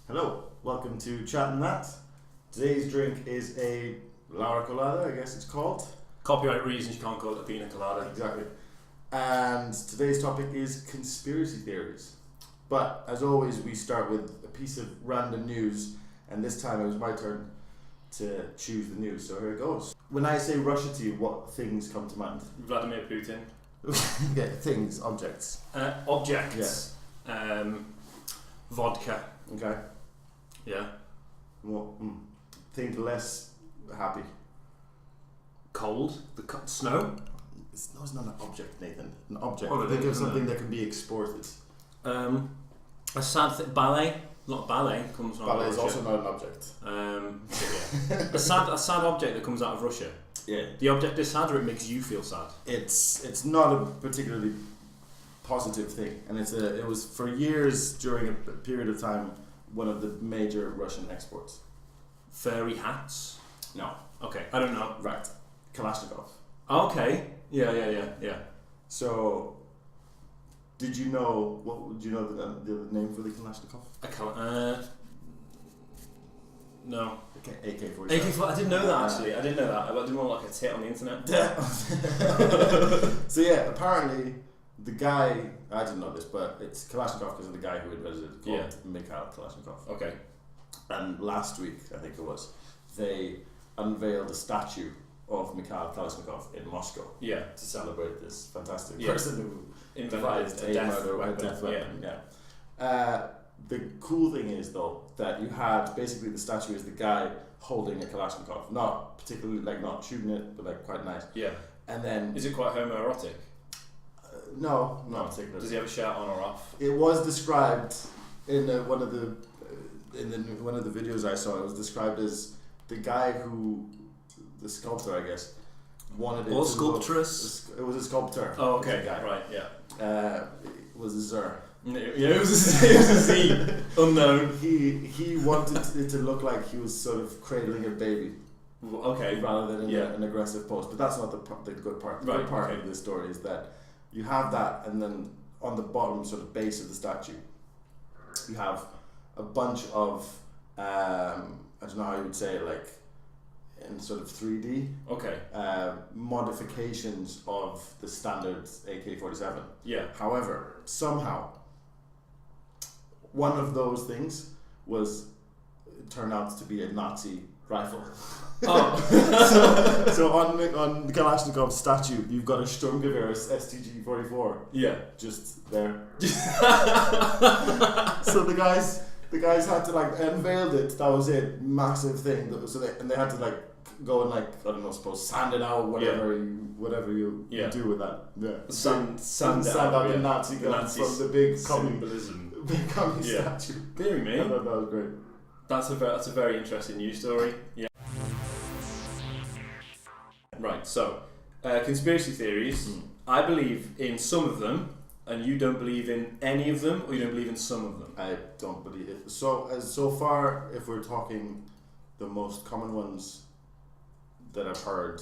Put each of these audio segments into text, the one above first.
Hello, welcome to ChatnThat. Today's drink is a Laura Colada, I guess it's called. Copyright reasons you can't call it a pina colada. Exactly. And today's topic is conspiracy theories. But as always, we start with a piece of random news, and this time it was my turn to choose the news, so here it goes. When I say Russia to you, what things come to mind? Vladimir Putin. Okay, things, objects. Objects. Yeah. Vodka. Okay. Yeah. Well, think less happy. Cold. Snow. Snow's not an object, Nathan. An object. Oh, think of something that can be exported. A sad ballet. Not ballet comes from Ballet is Russia. also not an object. Yeah. a sad object that comes out of Russia. Yeah. The object is sad, or it makes you feel sad. It's not a particularly positive thing, and it was for years during a period of time one of the major Russian exports. Furry hats. No. Okay, I don't know. Right. Kalashnikov. Okay. Yeah. So, did you know do you know the name for the Kalashnikov? No. Okay, AK-47. AK-47. I didn't know that actually. I didn't know that. I didn't want like a tit on the internet. So yeah, apparently the guy, I didn't know this, but it's Kalashnikov because of the guy who invented it, called Mikhail Kalashnikov. Okay. And last week, I think it was, they unveiled a statue of Mikhail Kalashnikov in Moscow. Yeah. To celebrate this fantastic person who invented a death weapon. Yeah. The cool thing is though that you had basically the statue is the guy holding a Kalashnikov, not particularly like not shooting it, but like quite nice. Yeah. And then is it quite homoerotic? No, not particularly. Does he have a shirt on or off? It was described in one of the videos I saw. It was described as the guy who, the sculptor, I guess, wanted it. Or sculptress. It was a sculptor. Oh, okay. Guy. Right. Yeah. It was a Zer. Yeah, it was a Z. Unknown. He wanted it to look like he was sort of cradling a baby. Okay. Rather than in an aggressive pose. But that's not the good part. The good part of the story is that you have that, and then on the bottom sort of base of the statue, you have a bunch of I don't know how you would say it, like in sort of 3D. Okay. Modifications of the standard AK-47. Yeah. However, somehow one of those things turned out to be a Nazi rifle. Oh. so on the Kalashnikov's statue, you've got a Sturmgewehr STG-44. Yeah. Just there. So the guys had to like unveiled it. That was it. Massive thing. And they had to like go and like I don't know, suppose sand it out, whatever you do with that. Yeah. Sand out the Nazi gun from the big symbolism. Big communist statue. Dear me. I thought that was great. That's a very interesting news story. Yeah. Right. So, conspiracy theories. I believe in some of them, and you don't believe in any of them, or you don't believe in some of them. I don't believe it. So far, if we're talking the most common ones that I've heard,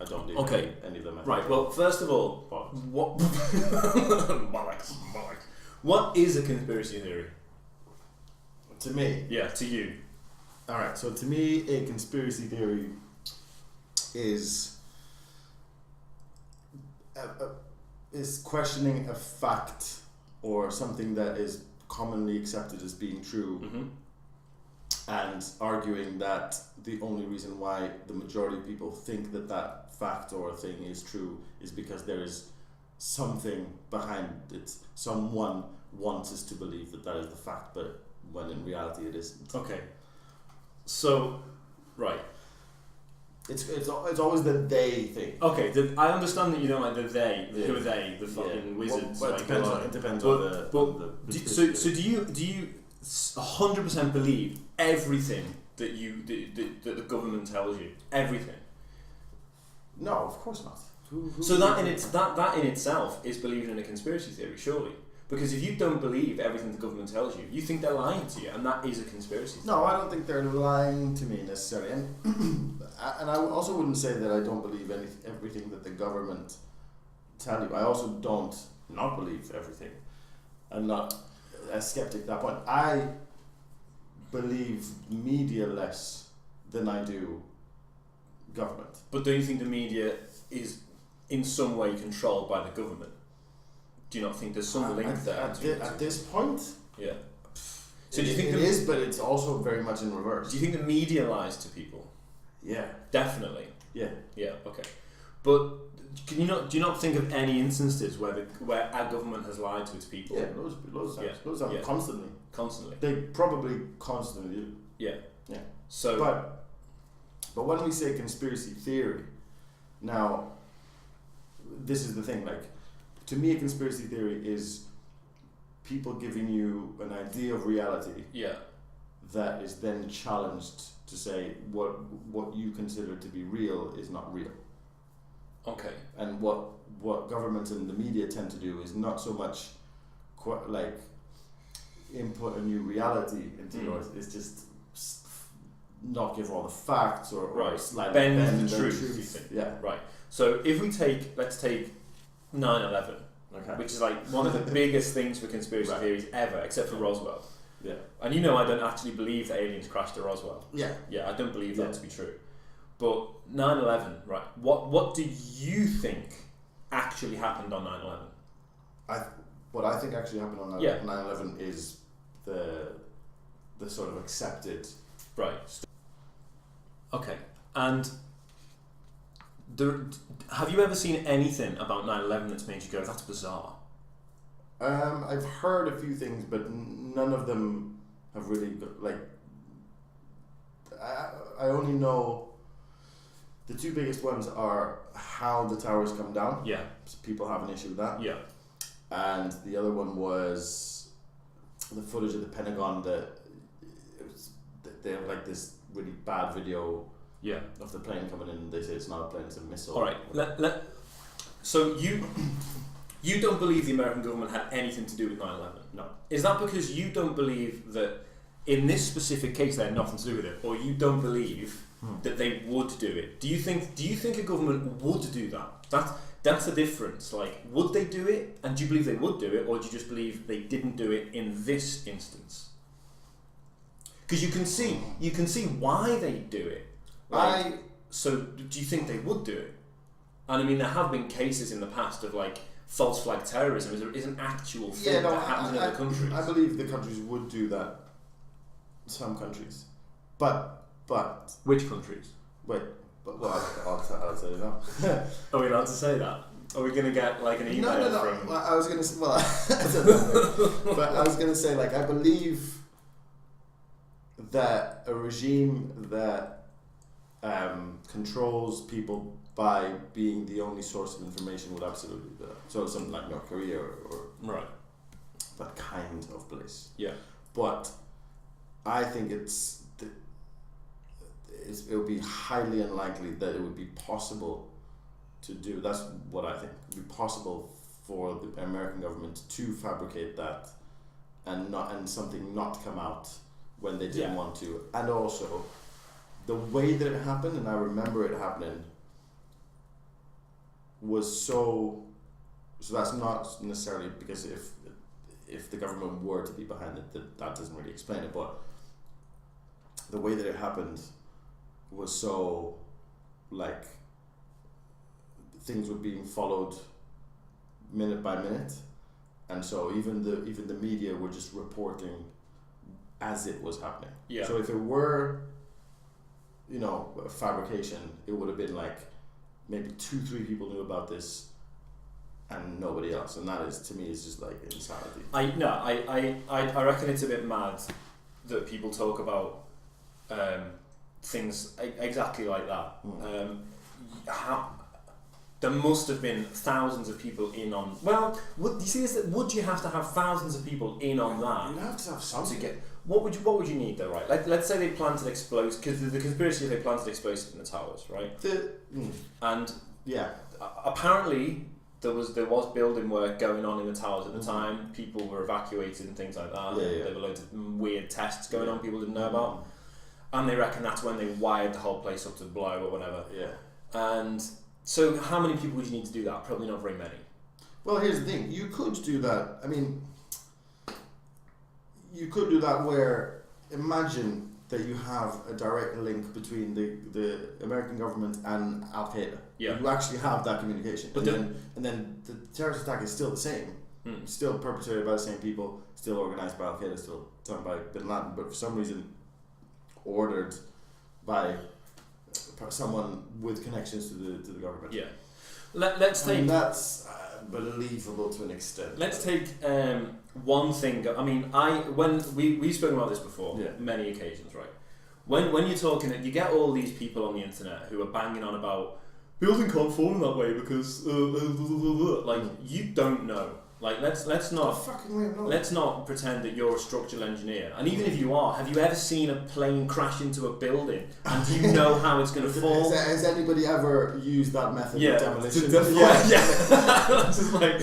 I don't believe any of them. Right. Well, first of all, what? Bollocks. What is a conspiracy theory? To me. Yeah, to you. Alright, so to me, a conspiracy theory is questioning a fact or something that is commonly accepted as being true, and arguing that the only reason why the majority of people think that fact or thing is true is because there is something behind it. Someone wants us to believe that is the fact, but when in reality it isn't. Okay. So, right. It's always the they thing. Okay, I understand that you don't like the they. Who are they? The fucking wizards. Well, it depends on the so do you 100% believe everything that that the government tells you? Everything? No, of course not. So that in itself is believing in a conspiracy theory, surely. Because if you don't believe everything the government tells you, you think they're lying to you, and that is a conspiracy theory. No, I don't think they're lying to me necessarily, and I also wouldn't say that I don't believe everything that the government tell you. I also don't not believe everything. I'm not a skeptic at that point. I believe media less than I do government. But do you think the media is in some way controlled by the government? Do you not think there's some link there? At this point? Yeah. So do you think it is, but it's also very much in reverse. Do you think the media lies to people? Yeah. Definitely. Yeah. Yeah, okay. But do you not think of any instances where our government has lied to its people? Yeah, loads of times. Loads of times. Constantly. Constantly. They probably constantly do. Yeah. Yeah. So But when we say conspiracy theory, now this is the thing, like, to me a conspiracy theory is people giving you an idea of reality that is then challenged to say what you consider to be real is not real. Okay. And what governments and the media tend to do is not so much like input a new reality into yours. It's just not give all the facts or slightly bend the truth. You think? Yeah. Right. So if let's take 9/11, which is like one of the biggest things for conspiracy theories ever, except for Roswell. Yeah. And you know I don't actually believe that aliens crashed at Roswell. Yeah. Yeah, I don't believe that to be true. But 9/11, right? What do you think actually happened on 9/11? What I think actually happened on 9/11 is the sort of accepted. Right. Okay. And have you ever seen anything about 9/11 that's made you go, that's bizarre? I've heard a few things, but none of them have really I only know the two biggest ones are how the towers come down. Yeah. So people have an issue with that. Yeah. And the other one was the footage of the Pentagon they have like this really bad video of the plane coming in, and they say it's not a plane, it's a missile. All right. So you don't believe the American government had anything to do with 9/11? No. Is that because you don't believe that in this specific case they had nothing to do with it, or you don't believe that they would do it? Do you think a government would do that? That's the difference. Like, would they do it, and do you believe they would do it, or do you just believe they didn't do it in this instance? Because you can see why they do it. So do you think they would do it? And I mean, there have been cases in the past of like false flag terrorism is an actual thing that happens in other countries. I believe the countries would do that. Some countries, but which countries? Wait, I'll tell you now. Are we allowed to say that? Are we gonna get like an email from? Well, I was gonna say, I don't know, but I was gonna say, like, I believe that a regime that controls people by being the only source of information would absolutely do that. So something like North Korea or that kind of place. Yeah. But I think it would be highly unlikely that it would be possible to do. That's what I think. It would be possible for the American government to fabricate that and something not come out when they didn't want to. And also, the way that it happened, and I remember it happening, was so that's not necessarily because if the government were to be behind it, that doesn't really explain it, but the way that it happened was so, like, things were being followed minute by minute, and so even the media were just reporting as it was happening. Yeah. So if it were, a fabrication, it would have been like maybe 2-3 people knew about this and nobody else, and that is, to me, is just like insanity. I reckon it's a bit mad that people talk about things exactly like that. There must have been thousands of people in on. Well, would you have to have thousands of people in on that? You have to have something to get. What would you need though, right? Let's say they planted explosives, because the conspiracy is they planted explosives in the towers, right? And apparently there was building work going on in the towers at the time. People were evacuated and things like that. There were loads of weird tests going on people didn't know about, and they reckon that's when they wired the whole place up to blow or whatever. Yeah. And so, how many people would you need to do that? Probably not very many. Well, here's the thing: you could do that. I mean, you could do that where imagine that you have a direct link between the American government and Al Qaeda. Yeah. You actually have that communication, But and then the terrorist attack is still the same. Still perpetrated by the same people, still organized by Al Qaeda, still done by Bin Laden, but for some reason ordered by someone with connections to the government. Yeah. Let's take. That's believable to an extent. Let's take one thing. I mean, when we've spoken about this before, many occasions, right? When you're talking, you get all these people on the internet who are banging on about building can't fall in that way because like you don't know. Like let's not pretend that you're a structural engineer. And even if you are, have you ever seen a plane crash into a building and do you know how it's going to fall? Has anybody ever used that method of demolition? Just like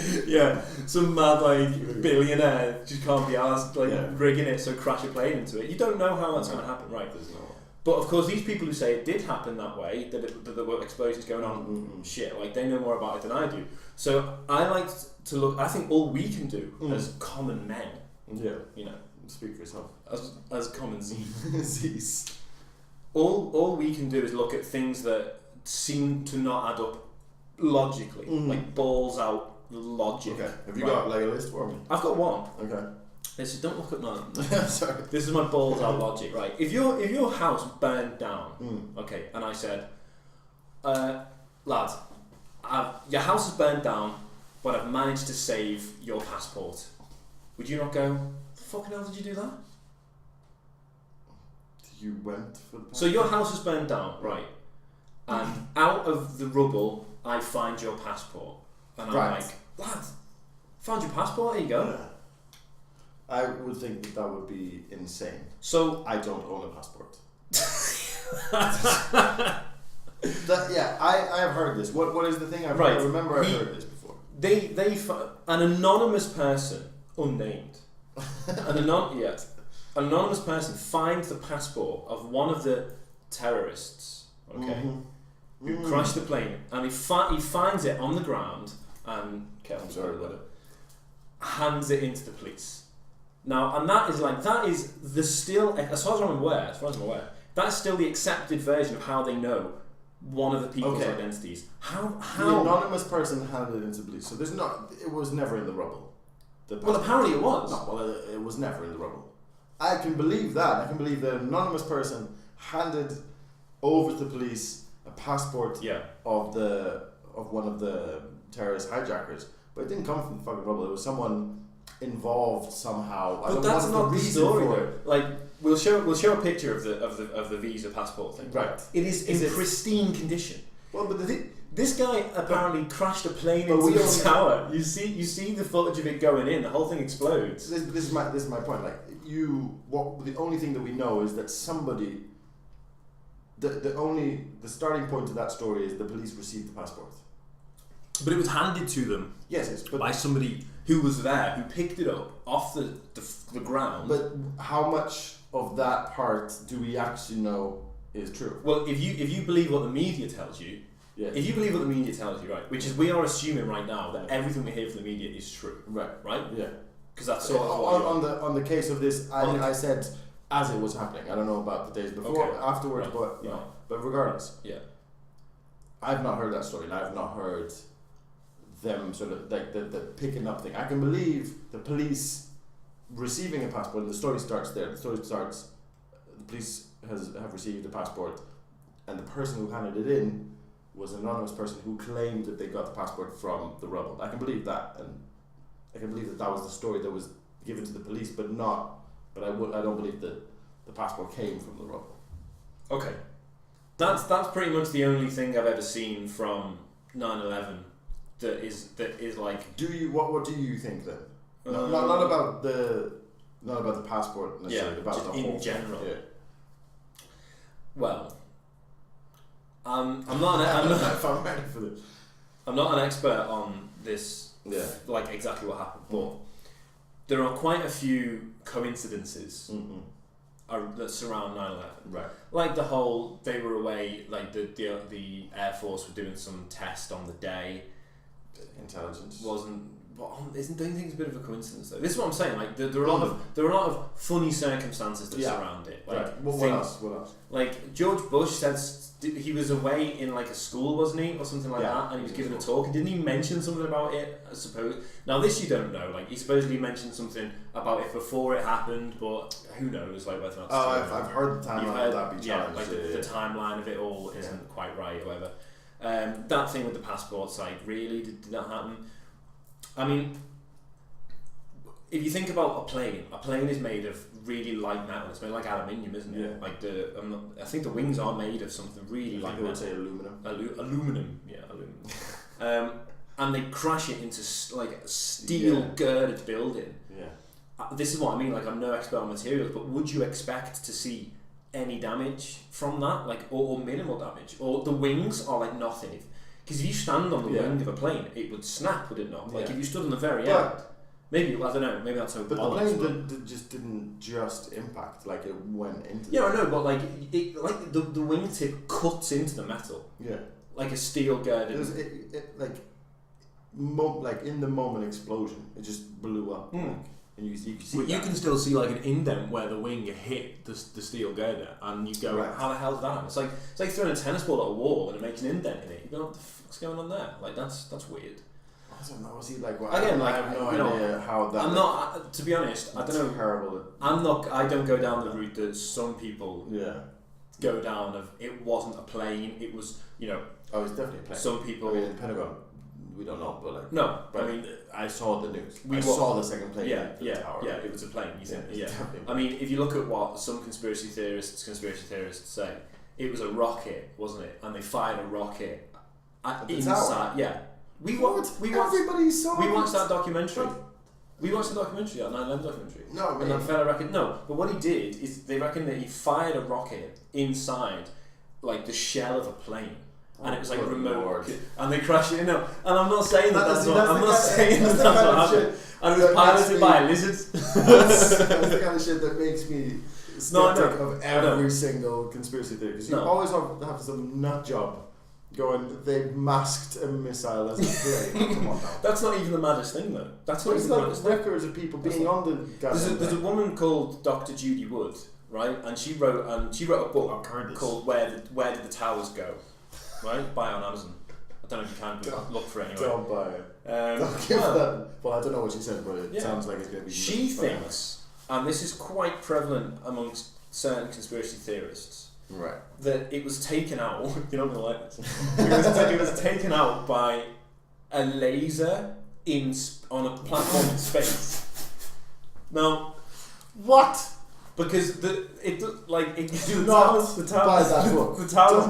some mad like billionaire just can't be asked rigging it so crash a plane into it. You don't know how that's going to happen, right? There's no. But of course, these people who say it did happen that way, that there were explosions going on, shit, like they know more about it than I do. So I like to look. I think all we can do as common men, speak for yourself, as common Z's. all we can do is look at things that seem to not add up logically, like balls out logic. Okay, have you got like a list for me? I've got one. Okay. This is, don't look at none. Sorry. This is my balls out logic, right? If your house burned down, okay, and I said, lad, your house has burned down, but I've managed to save your passport. Would you not go, fucking hell did you do that? You went for the passport? So your house has burned down, right? And out of the rubble, I find your passport. And I'm like, lad, found your passport, here you go. Yeah. I would think that would be insane. So I don't own a passport. I have heard this. What is the thing? I remember I've heard this before. An anonymous person, unnamed, anonymous person finds the passport of one of the terrorists, okay, who crashed the plane, and he finds it on the ground and hands it into the police. Now, and that is the still, as far as I'm aware, that's still the accepted version of how they know one of the people's identities. How the anonymous person handed it into police. So it was never in the rubble. Well, apparently it was. No, it was never in the rubble. I can believe that. I can believe that an anonymous person handed over to the police a passport of one of the terrorist hijackers, but it didn't come from the fucking rubble. It was someone involved somehow. But that's not the story, though. Like we'll show a picture of the visa passport thing. Right. It is in pristine condition. Well, but this guy apparently crashed a plane into the tower. You see the footage of it going in. The whole thing explodes. This is my point. Like the only thing that we know is that somebody. The starting point of that story is the police received the passport. But it was handed to them. Yes, but by somebody who was there, who picked it up off the ground. But how much of that part do we actually know is true? Well, if you believe what the media tells you, if you believe what the media tells you, right, which is we are assuming right now that everything we hear from the media is true, right? Yeah. Because that's sort of on the case of this. I said as it was happening. I don't know about the days before, afterwards, but but regardless, I've not heard that story, and I've not heard them sort of like the picking up thing. I can believe the police receiving a passport, and the story starts there. The story starts, the police have received a passport, and the person who handed it in was an anonymous person who claimed that they got the passport from the rubble. I can believe that, and I can believe that was the story that was given to the police, but I don't believe that the passport came from the rubble. Okay, that's pretty much the only thing I've ever seen from 9/11 that is like. What do you think then? Not about the passport necessarily, about the whole in general. Yeah. Well, I'm not an expert on this. Yeah. Like exactly what happened, but there are quite a few coincidences that surround 9/11. Right. Like the whole they were away, like the Air Force were doing some test on the day. Intelligence don't you think it's a bit of a coincidence though? This is what I'm saying. Like there are a lot of funny circumstances that surround it. Like what else? Like George Bush said he was away in like a school, wasn't he, or something like that, and he was giving a talk. And didn't he mention something about it? I suppose. Now this you don't know. Like he supposedly mentioned something about it before it happened, but who knows? Like whether or not. I've heard the timeline of that be challenged. Like the timeline of it all isn't quite right, or whatever. That thing with the passports, like really, did that happen? I mean, if you think about a plane is made of really light metal. It's made like aluminium, isn't it? Yeah. Like I think the wings are made of something really light metal. I would say aluminum. Aluminum, yeah, aluminum. And they crash it into like a steel girded building. Yeah. This is what I mean. Like I'm no expert on materials, but would you expect to see any damage from that, like or minimal damage, or the wings are like nothing? Because if you stand on the wing of a plane, it would snap, would it not? Like if you stood on the very end, maybe I don't know. Maybe that's how. But the plane just didn't just impact; like it went into. Yeah, I know, but like the wingtip cuts into the metal. Yeah. Like a steel girded. Like in the moment explosion, it just blew up. And you can see. But you can still see like an indent where the wing hit the steel girder, and you go, "How the hell's that?" It's like throwing a tennis ball at a wall and it makes an indent in it. You go, "What the fuck's going on there?" Like that's weird. I don't know. Is he like? Well, again, I have no idea how that. I'm not. To be honest, I don't know. Terrible. I'm not. I don't go down the route that some people go down of. It wasn't a plane. It was Oh, it's definitely a plane. Some people. I mean, in the Pentagon. We don't know, but like no. But I mean, I saw the news. I saw the second plane. The tower. Yeah. It was a plane. You think? Yeah. Definitely. I mean, if you look at what some conspiracy theorists say, it was a rocket, wasn't it? And they fired a rocket inside. Yeah. We watched that documentary. We watched the documentary, that 9/11 documentary. No, and that fella reckoned no. But what he did is they reckon that he fired a rocket inside, like the shell of a plane. And it was like remote, and they crashed it. And I'm not saying that's what happened. And it was piloted by a lizard. That's the kind of shit that makes me skeptic of every single conspiracy theory. Because you always have some nut job going, they masked a missile as a plane. Come on now. That's not even the maddest thing, though. That's not even the maddest thing. Records of people being on the. There's a woman called Dr. Judy Wood, right? And she wrote a book called Where Did the Towers Go? Right, buy it on Amazon. I don't know if you can look for it anyway. Don't buy it. Don't give that. Well, I don't know what she said, but it sounds like it's going to be. She thinks, and this is quite prevalent amongst certain conspiracy theorists, right? That it was taken out. You're not going to like this. It was taken out by a laser on a platform in space. Now, what? Because the towers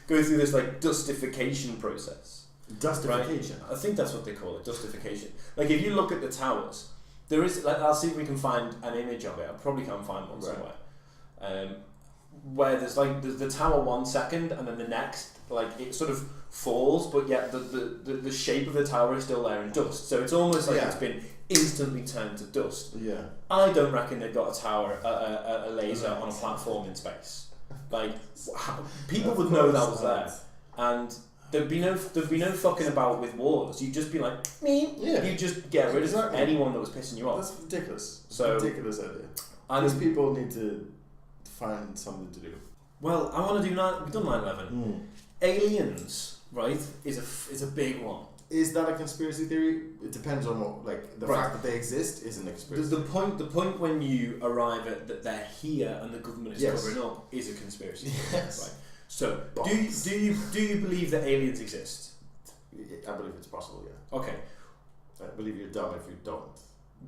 go through this like dustification process. Dustification? Right? I think that's what they call it, dustification. Like if you look at the towers, there is. Like, I'll see if we can find an image of it. I probably can't find one somewhere. Where there's like the tower 1 second and then the next, like it sort of falls, but yet the shape of the tower is still there in dust. So it's almost like it's been instantly turned to dust. Yeah. I don't reckon they've got a tower, a laser on a platform in space. Like people would know that was there, and there'd be no fucking about with wars. You'd just be like, me. Yeah. You'd just get rid of anyone that was pissing you off. That's ridiculous. So ridiculous idea. These people need to find something to do. Well, I want to do we've done 9/11. Aliens, right? Is a big one. Is that a conspiracy theory? It depends on what, like, the fact that they exist isn't a conspiracy. The point when you arrive at that they're here and the government is covering up is a conspiracy theory. Right. So, do you believe that aliens exist? I believe it's possible, yeah. Okay. I believe you're dumb if you don't.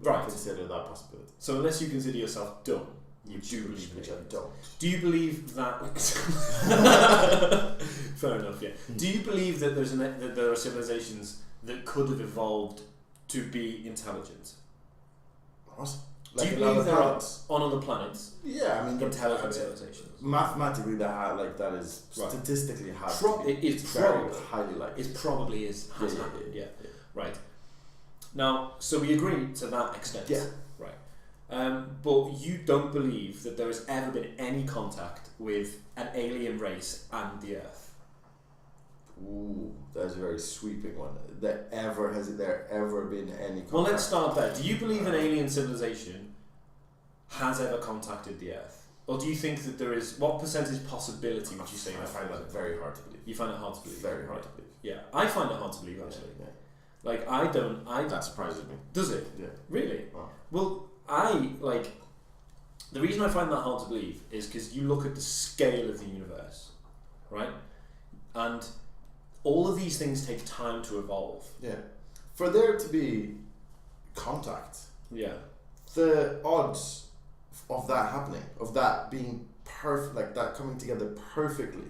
Right. Consider that possibility. So unless you consider yourself dumb, you do believe which I don't. Do you believe that? Fair enough. Yeah. Do you believe that that there are civilizations that could have evolved to be intelligent? What? Do you believe there are on other planets? Yeah, I mean intelligent civilizations. Mathematically, that is statistically has. It's very highly likely. It probably is has happened. Yeah. Right. Now, so we agree to that extent. Yeah. But you don't believe that there has ever been any contact with an alien race and the Earth? Ooh, that's a very sweeping one. Has there ever been any contact? Well, let's start there. Do you believe an alien civilization has ever contacted the Earth? Or do you think that there is... What percentage possibility would you say? I find that very hard to believe. You find it hard to believe? Very hard to believe. Yeah, I find it hard to believe, actually. Yeah. Like, That surprises me. Does it? Yeah. Really? Wow. Well, the reason I find that hard to believe is because you look at the scale of the universe, right? And all of these things take time to evolve. Yeah. For there to be contact, Yeah. the odds of that happening, of that being perfect, like that coming together perfectly,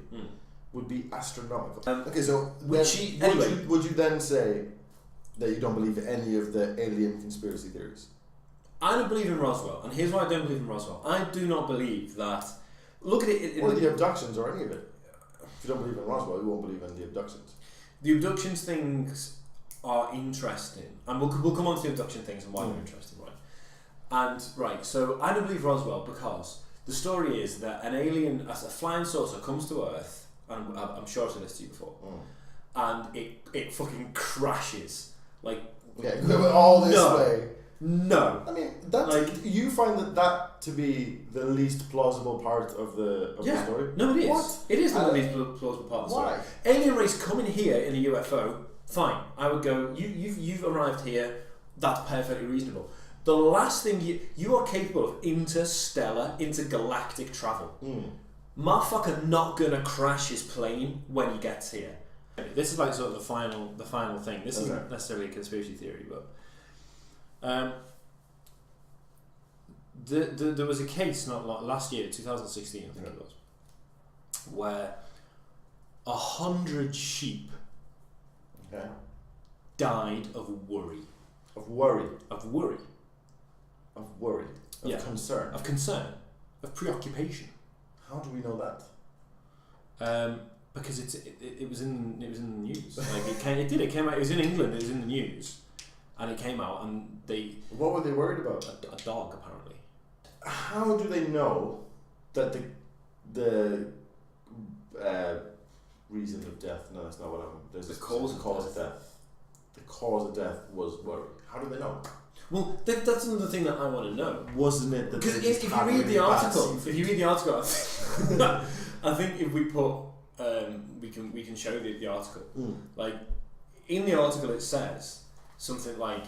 would be astronomical. Okay, so would you then say that you don't believe any of the alien conspiracy theories? I don't believe in Roswell, and here's why I don't believe in Roswell. I do not believe that... Look at it... Or the abductions, or any of it. If you don't believe in Roswell, you won't believe in the abductions. The abductions things are interesting, and we'll come on to the abduction things and why they're interesting, right? And, right, so I don't believe Roswell because the story is that an alien, as a flying saucer, comes to Earth, and I'm sure I've said this to you before, and it fucking crashes. Like... Yeah, all this way. No. I mean, that's you find that to be the least plausible part of the story? No, it is. What? It is the least plausible part of the story. Why? Alien race coming here in a UFO, fine. I would go, you've arrived here, that's perfectly reasonable. The last thing you are capable of intergalactic travel. Motherfucker not gonna crash his plane when he gets here. This is like sort of the final thing. This isn't necessarily a conspiracy theory, but there was a case last year, 2016, I think it was, where 100 sheep died of worry. Of worry. Of worry. Of worry. Of concern. Of concern. Of preoccupation. How do we know that? Because it was in the news. Like it came out. It was in England. It was in the news. And it came out, and they... What were they worried about? A dog, apparently. How do they know that the reason of death... No, that's not what I'm... There's the cause of death. The cause of death was worry. How do they know? Well, that's another thing that I want to know. Wasn't it that... Because if you read the article... I think if we put... we can show the article. Like, in the article it says... something like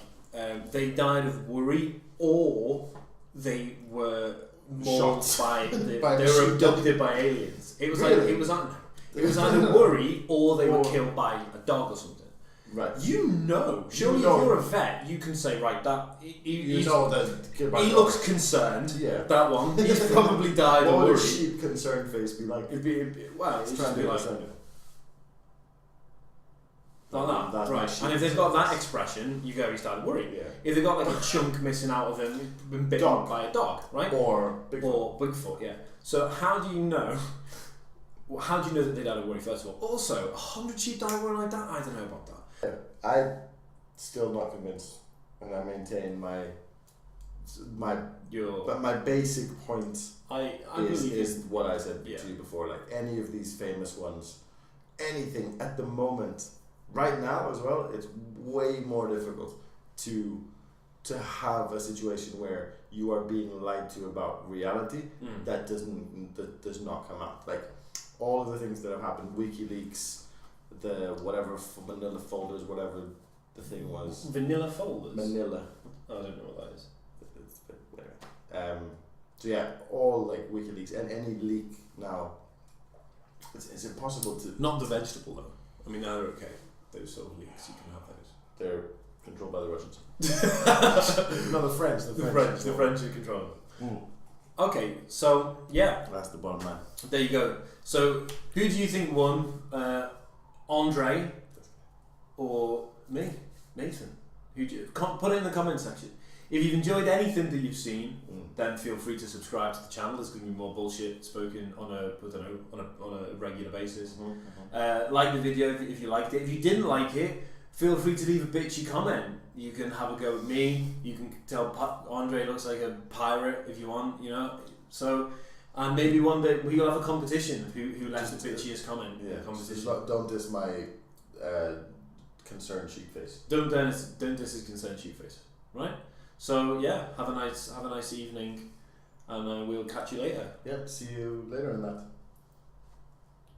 they died of worry, or they were mauled they were abducted by aliens. It was really? It was either worry or they were killed by a dog or something. Right. Surely if you're a vet, you can say, right, that he looks concerned. Yeah. That one. He's probably died of worry. What would a sheep concerned face be like? It's trying to be like that, right? And if they've got that expression, you go, he's died of worry. Yeah. If they've got like a chunk missing out of them, been bitten by a dog, right? Or Bigfoot. Yeah. So how do you know? How do you know that they died of worry? First of all, also 100 sheep die of worry like that. I don't know about that. Yeah. I'm still not convinced, and I maintain my basic point. is what I said to you before. Like any of these famous ones, anything at the moment. Right now as well, it's way more difficult to have a situation where you are being lied to about reality that does not come out. Like all of the things that have happened, WikiLeaks, the whatever Manila folders, whatever the thing was. Vanilla folders. Manila. I don't know what that is. Whatever. So yeah, all like WikiLeaks and any leak now. It's impossible to. Not the vegetable though. I mean, they're okay. Those sort of leaks, you can have those. They're controlled by the Russians. No, the French. The French are controlling them. Okay, so yeah. That's the bottom line. There you go. So, who do you think won? Andre or me? Nathan? Put it in the comment section. If you've enjoyed anything that you've seen, then feel free to subscribe to the channel. There's going to be more bullshit spoken on a regular basis. Like the video if you liked it. If you didn't like it, feel free to leave a bitchy comment. You can have a go at me. You can tell Andre looks like a pirate if you want. So And maybe one day we'll have a competition of who left the bitchiest comment. Yeah, competition. don't diss my concerned sheep face. Don't diss his concerned sheep face. Right? So yeah, have a nice evening, and we'll catch you later. Yeah, see you later in that.